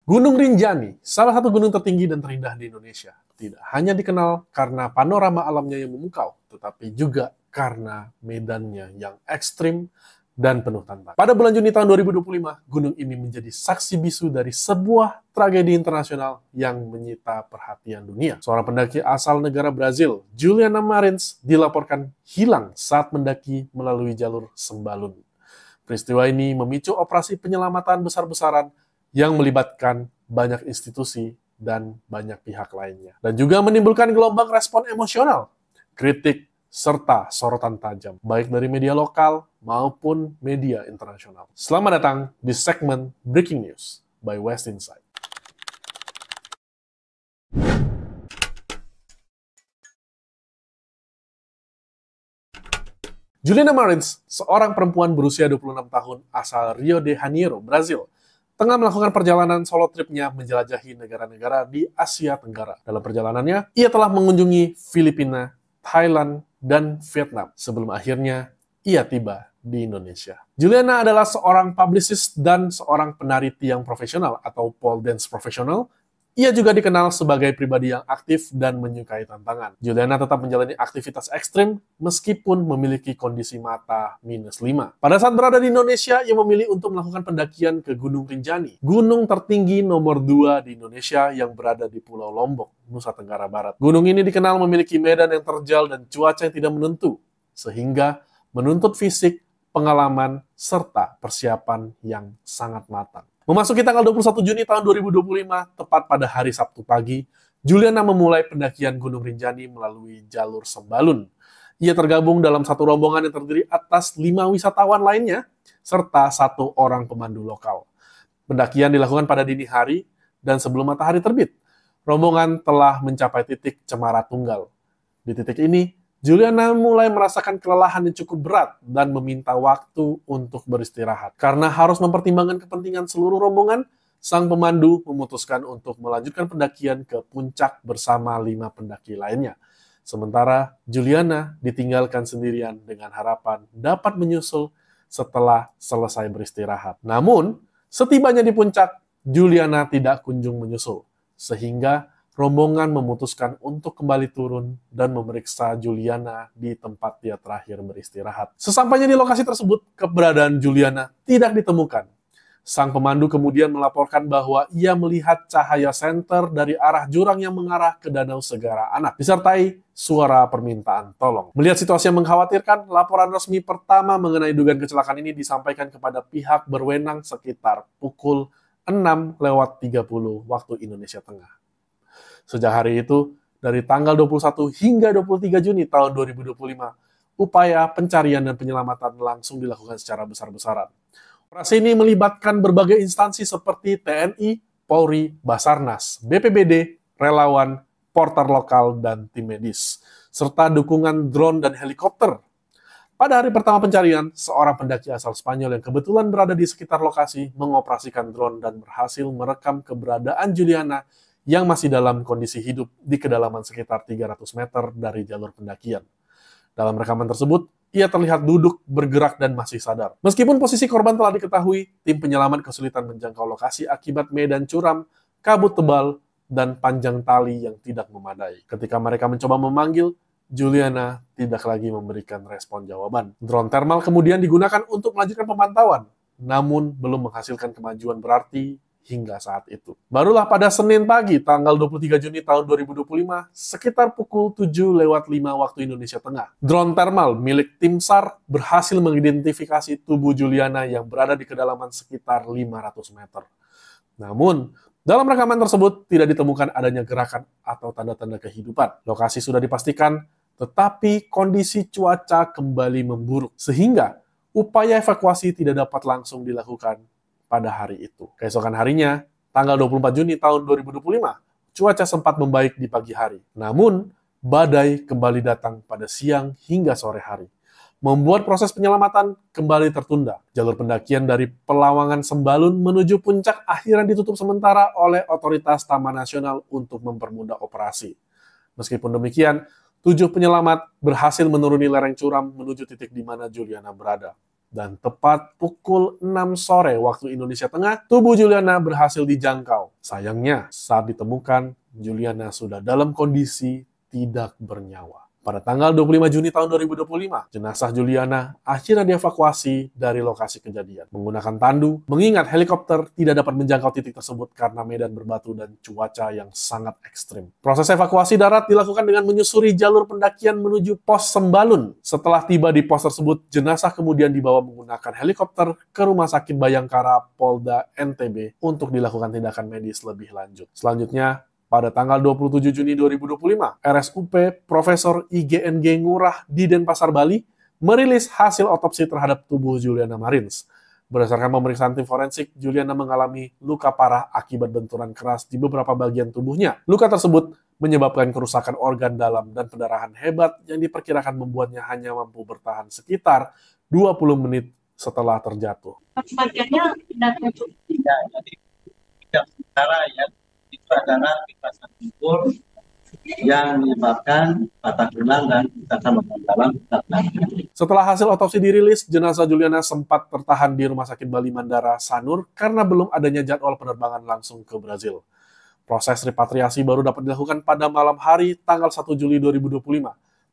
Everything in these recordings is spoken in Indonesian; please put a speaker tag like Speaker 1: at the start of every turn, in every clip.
Speaker 1: Gunung Rinjani, salah satu gunung tertinggi dan terindah di Indonesia, tidak hanya dikenal karena panorama alamnya yang memukau, tetapi juga karena medannya yang ekstrim dan penuh tantangan. Pada bulan Juni tahun 2025, gunung ini menjadi saksi bisu dari sebuah tragedi internasional yang menyita perhatian dunia. Seorang pendaki asal negara Brazil, Juliana Marins, dilaporkan hilang saat mendaki melalui jalur Sembalun. Peristiwa ini memicu operasi penyelamatan besar-besaran yang melibatkan banyak institusi dan banyak pihak lainnya. Dan juga menimbulkan gelombang respon emosional, kritik, serta sorotan tajam, baik dari media lokal maupun media internasional. Selamat datang di segmen Breaking News by West Insight. Juliana Marins, seorang perempuan berusia 26 tahun asal Rio de Janeiro, Brazil, tengah melakukan perjalanan solo tripnya menjelajahi negara-negara di Asia Tenggara. Dalam perjalanannya, ia telah mengunjungi Filipina, Thailand, dan Vietnam sebelum akhirnya ia tiba di Indonesia. Juliana adalah seorang publicist dan seorang penari tiang profesional atau pole dance profesional. Ia juga dikenal sebagai pribadi yang aktif dan menyukai tantangan. Juliana tetap menjalani aktivitas ekstrim meskipun memiliki kondisi mata -5. Pada saat berada di Indonesia, ia memilih untuk melakukan pendakian ke Gunung Rinjani, gunung tertinggi nomor 2 di Indonesia yang berada di Pulau Lombok, Nusa Tenggara Barat. Gunung ini dikenal memiliki medan yang terjal dan cuaca yang tidak menentu, sehingga menuntut fisik, pengalaman, serta persiapan yang sangat matang. Memasuki tanggal 21 Juni tahun 2025, tepat pada hari Sabtu pagi, Juliana memulai pendakian Gunung Rinjani melalui jalur Sembalun. Ia tergabung dalam satu rombongan yang terdiri atas 5 wisatawan lainnya, serta 1 orang pemandu lokal. Pendakian dilakukan pada dini hari dan sebelum matahari terbit. Rombongan telah mencapai titik Cemara Tunggal. Di titik ini, Juliana mulai merasakan kelelahan yang cukup berat dan meminta waktu untuk beristirahat. Karena harus mempertimbangkan kepentingan seluruh rombongan, sang pemandu memutuskan untuk melanjutkan pendakian ke puncak bersama 5 pendaki lainnya. Sementara Juliana ditinggalkan sendirian dengan harapan dapat menyusul setelah selesai beristirahat. Namun, setibanya di puncak, Juliana tidak kunjung menyusul, sehingga rombongan memutuskan untuk kembali turun dan memeriksa Juliana di tempat dia terakhir beristirahat. Sesampainya di lokasi tersebut, keberadaan Juliana tidak ditemukan. Sang pemandu kemudian melaporkan bahwa ia melihat cahaya senter dari arah jurang yang mengarah ke Danau Segara Anak, disertai suara permintaan tolong. Melihat situasi yang mengkhawatirkan, laporan resmi pertama mengenai dugaan kecelakaan ini disampaikan kepada pihak berwenang sekitar pukul 6:30 waktu Indonesia Tengah. Sejak hari itu, dari tanggal 21 hingga 23 Juni tahun 2025, upaya pencarian dan penyelamatan langsung dilakukan secara besar-besaran. Operasi ini melibatkan berbagai instansi seperti TNI, Polri, Basarnas, BPBD, relawan, porter lokal, dan tim medis, serta dukungan drone dan helikopter. Pada hari pertama pencarian, seorang pendaki asal Spanyol yang kebetulan berada di sekitar lokasi mengoperasikan drone dan berhasil merekam keberadaan Juliana yang masih dalam kondisi hidup di kedalaman sekitar 300 meter dari jalur pendakian. Dalam rekaman tersebut, ia terlihat duduk, bergerak, dan masih sadar. Meskipun posisi korban telah diketahui, tim penyelaman kesulitan menjangkau lokasi akibat medan curam, kabut tebal, dan panjang tali yang tidak memadai. Ketika mereka mencoba memanggil, Juliana tidak lagi memberikan respon jawaban. Drone thermal kemudian digunakan untuk melanjutkan pemantauan, namun belum menghasilkan kemajuan berarti hingga saat itu. Barulah pada Senin pagi, tanggal 23 Juni tahun 2025, sekitar pukul 7:05 waktu Indonesia Tengah, drone thermal milik tim SAR berhasil mengidentifikasi tubuh Juliana yang berada di kedalaman sekitar 500 meter. Namun, dalam rekaman tersebut tidak ditemukan adanya gerakan atau tanda-tanda kehidupan. Lokasi sudah dipastikan, tetapi kondisi cuaca kembali memburuk, sehingga upaya evakuasi tidak dapat langsung dilakukan pada hari itu. Keesokan harinya, tanggal 24 Juni tahun 2025, cuaca sempat membaik di pagi hari. Namun, badai kembali datang pada siang hingga sore hari, membuat proses penyelamatan kembali tertunda. Jalur pendakian dari Pelawangan Sembalun menuju puncak akhirnya ditutup sementara oleh otoritas Taman Nasional untuk mempermudah operasi. Meskipun demikian, 7 penyelamat berhasil menuruni lereng curam menuju titik di mana Juliana berada. Dan tepat pukul 6 sore waktu Indonesia Tengah, tubuh Juliana berhasil dijangkau. Sayangnya, saat ditemukan, Juliana sudah dalam kondisi tidak bernyawa. Pada tanggal 25 Juni tahun 2025, jenazah Juliana akhirnya dievakuasi dari lokasi kejadian menggunakan tandu, mengingat helikopter tidak dapat menjangkau titik tersebut karena medan berbatu dan cuaca yang sangat ekstrim. Proses evakuasi darat dilakukan dengan menyusuri jalur pendakian menuju pos Sembalun. Setelah tiba di pos tersebut, jenazah kemudian dibawa menggunakan helikopter ke Rumah Sakit Bayangkara Polda NTB untuk dilakukan tindakan medis lebih lanjut. Selanjutnya, pada tanggal 27 Juni 2025, RSUP Profesor IGNG Ngurah di Denpasar, Bali, merilis hasil otopsi terhadap tubuh Juliana Marins. Berdasarkan pemeriksaan tim forensik, Juliana mengalami luka parah akibat benturan keras di beberapa bagian tubuhnya. Luka tersebut menyebabkan kerusakan organ dalam dan pendarahan hebat yang diperkirakan membuatnya hanya mampu bertahan sekitar 20 menit setelah terjatuh.
Speaker 2: Bagiannya tidak jadi tidak sementara ya. Itu adalah kekerasan tubuh yang menyebabkan patah tulang dan kerusakan organ dalam.
Speaker 1: Setelah hasil otopsi dirilis, jenazah Juliana sempat tertahan di Rumah Sakit Bali Mandara Sanur karena belum adanya jadwal penerbangan langsung ke Brazil. Proses repatriasi baru dapat dilakukan pada malam hari tanggal 1 Juli 2025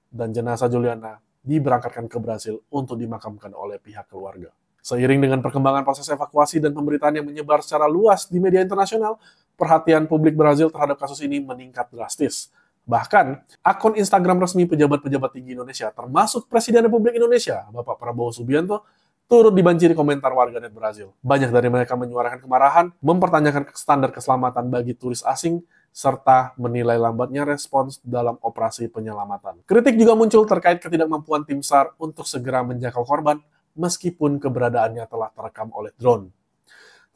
Speaker 1: dan jenazah Juliana diberangkatkan ke Brazil untuk dimakamkan oleh pihak keluarga. Seiring dengan perkembangan proses evakuasi dan pemberitaan yang menyebar secara luas di media internasional, perhatian publik Brazil terhadap kasus ini meningkat drastis. Bahkan, akun Instagram resmi pejabat-pejabat tinggi Indonesia, termasuk Presiden Republik Indonesia, Bapak Prabowo Subianto, turut dibanjiri komentar warganet Brazil. Banyak dari mereka menyuarakan kemarahan, mempertanyakan standar keselamatan bagi turis asing, serta menilai lambatnya respons dalam operasi penyelamatan. Kritik juga muncul terkait ketidakmampuan tim SAR untuk segera menjangkau korban, meskipun keberadaannya telah terekam oleh drone.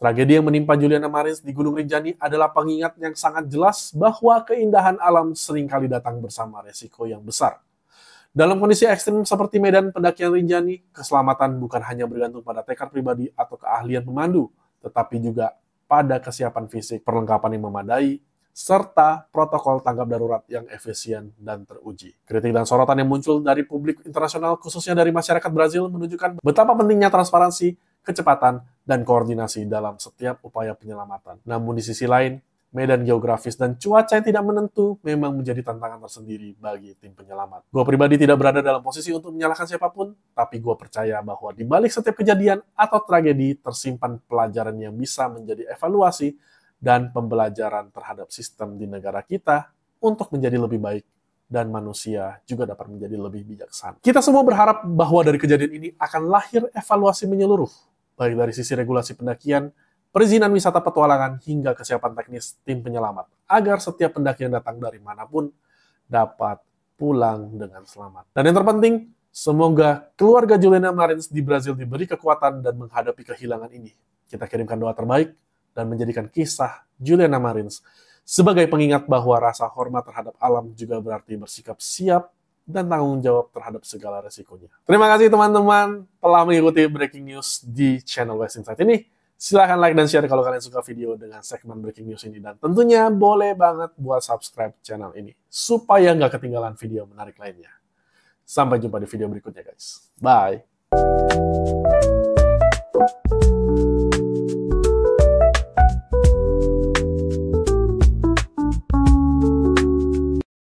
Speaker 1: Tragedi yang menimpa Juliana Marins di Gunung Rinjani adalah pengingat yang sangat jelas bahwa keindahan alam seringkali datang bersama resiko yang besar. Dalam kondisi ekstrim seperti medan pendakian Rinjani, keselamatan bukan hanya bergantung pada tekad pribadi atau keahlian pemandu, tetapi juga pada kesiapan fisik, perlengkapan yang memadai, serta protokol tanggap darurat yang efisien dan teruji. Kritik dan sorotan yang muncul dari publik internasional, khususnya dari masyarakat Brazil, menunjukkan betapa pentingnya transparansi, kecepatan, dan koordinasi dalam setiap upaya penyelamatan. Namun di sisi lain, medan geografis dan cuaca yang tidak menentu memang menjadi tantangan tersendiri bagi tim penyelamat. Gue pribadi tidak berada dalam posisi untuk menyalahkan siapapun, tapi gue percaya bahwa di balik setiap kejadian atau tragedi tersimpan pelajaran yang bisa menjadi evaluasi dan pembelajaran terhadap sistem di negara kita untuk menjadi lebih baik dan manusia juga dapat menjadi lebih bijaksana. Kita semua berharap bahwa dari kejadian ini akan lahir evaluasi menyeluruh, baik dari sisi regulasi pendakian, perizinan wisata petualangan, hingga kesiapan teknis tim penyelamat, agar setiap pendaki yang datang dari manapun dapat pulang dengan selamat. Dan yang terpenting, semoga keluarga Juliana Marins di Brazil diberi kekuatan dan menghadapi kehilangan ini. Kita kirimkan doa terbaik dan menjadikan kisah Juliana Marins sebagai pengingat bahwa rasa hormat terhadap alam juga berarti bersikap siap dan tanggung jawab terhadap segala resikonya. Terima kasih teman-teman telah mengikuti Breaking News di channel West Insight ini. Silahkan like dan share kalau kalian suka video dengan segmen Breaking News ini. Dan tentunya boleh banget buat subscribe channel ini supaya nggak ketinggalan video menarik lainnya. Sampai jumpa di video berikutnya guys. Bye!